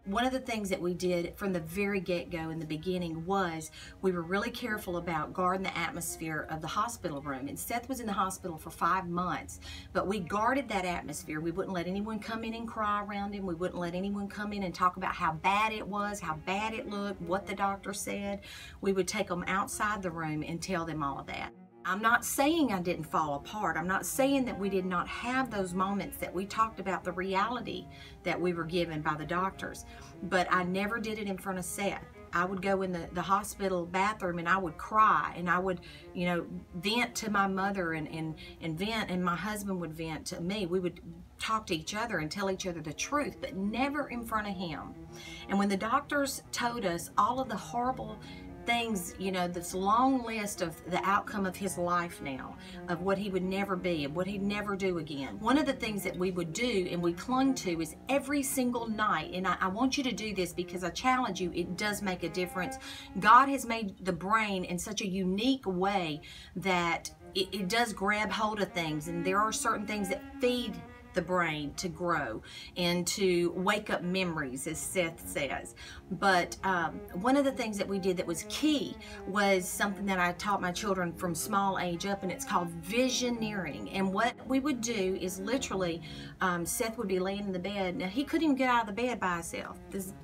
One of the things that we did from the very get-go in the beginning was we were really careful about guarding the atmosphere of the hospital room. And Seth was in the hospital for 5 months, but we guarded that atmosphere. We wouldn't let anyone come in and cry around him. We wouldn't let anyone come in and talk about how bad it was, how bad it looked, what the doctor said. We would take them outside the room and tell them all of that. I'm not saying I didn't fall apart. I'm not saying that we did not have those moments that we talked about the reality that we were given by the doctors, but I never did it in front of Seth. I would go in the hospital bathroom and I would cry, and I would, you know, vent to my mother and vent, and my husband would vent to me. We would talk to each other and tell each other the truth, but never in front of him. And when the doctors told us all of the horrible things, you know, this long list of the outcome of his life now, of what he would never be, of what he'd never do again. One of the things that we would do and we clung to is every single night, and I want you to do this because I challenge you, it does make a difference. God has made the brain in such a unique way that it does grab hold of things, and there are certain things that feed the brain to grow and to wake up memories, as Seth says. But one of the things that we did that was key was something that I taught my children from small age up, and it's called visioneering. And what we would do is literally, Seth would be laying in the bed. Now, he couldn't even get out of the bed by himself.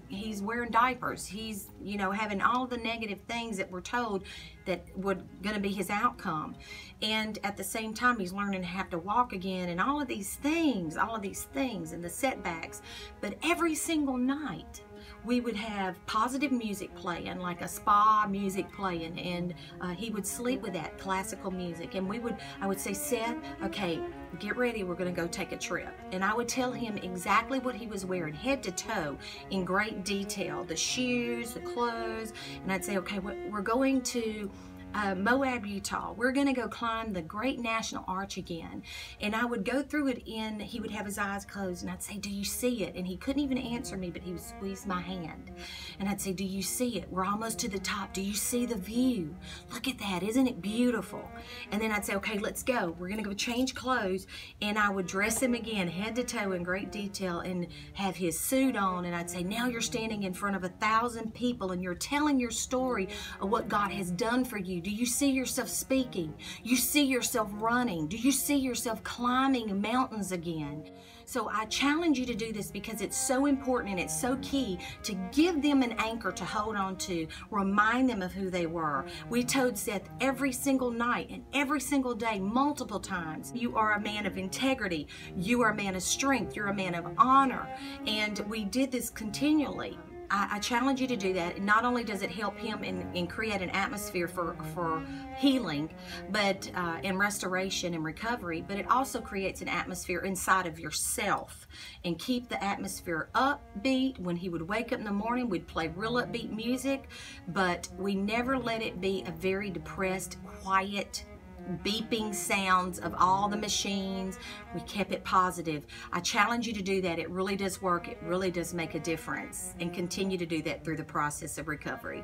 He's wearing diapers. He's, you know, having all the negative things that we're told that were going to be his outcome. And at the same time, he's learning to have to walk again, and all of these things and the setbacks. But every single night, we would have positive music playing, like a spa music playing, and he would sleep with that classical music. And I would say, Seth, okay, get ready, we're going to go take a trip. And I would tell him exactly what he was wearing, head to toe, in great detail, the shoes, the clothes. And I'd say, okay, we're going to Moab, Utah. We're going to go climb the Great National Arch again. And I would go through it he would have his eyes closed, and I'd say, do you see it? And he couldn't even answer me, but he would squeeze my hand. And I'd say, do you see it? We're almost to the top. Do you see the view? Look at that. Isn't it beautiful? And then I'd say, okay, let's go. We're going to go change clothes. And I would dress him again, head to toe in great detail, and have his suit on. And I'd say, now you're standing in front of 1,000 people, and you're telling your story of what God has done for you. Do you see yourself speaking? You see yourself running? Do you see yourself climbing mountains again? So I challenge you to do this because it's so important and it's so key to give them an anchor to hold on to, remind them of who they were. We told Seth every single night and every single day, multiple times, you are a man of integrity, you are a man of strength, you're a man of honor. And we did this continually. I challenge you to do that. Not only does it help him and create an atmosphere for healing, but and restoration and recovery, but it also creates an atmosphere inside of yourself, and keep the atmosphere upbeat. When he would wake up in the morning, we'd play real upbeat music, but we never let it be a very depressed, quiet, beeping sounds of all the machines. We kept it positive. I challenge you to do that. It really does work. It really does make a difference, and continue to do that through the process of recovery.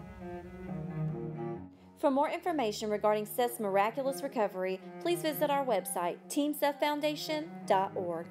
For more information regarding Seth's miraculous recovery, please visit our website, teamsethfoundation.org.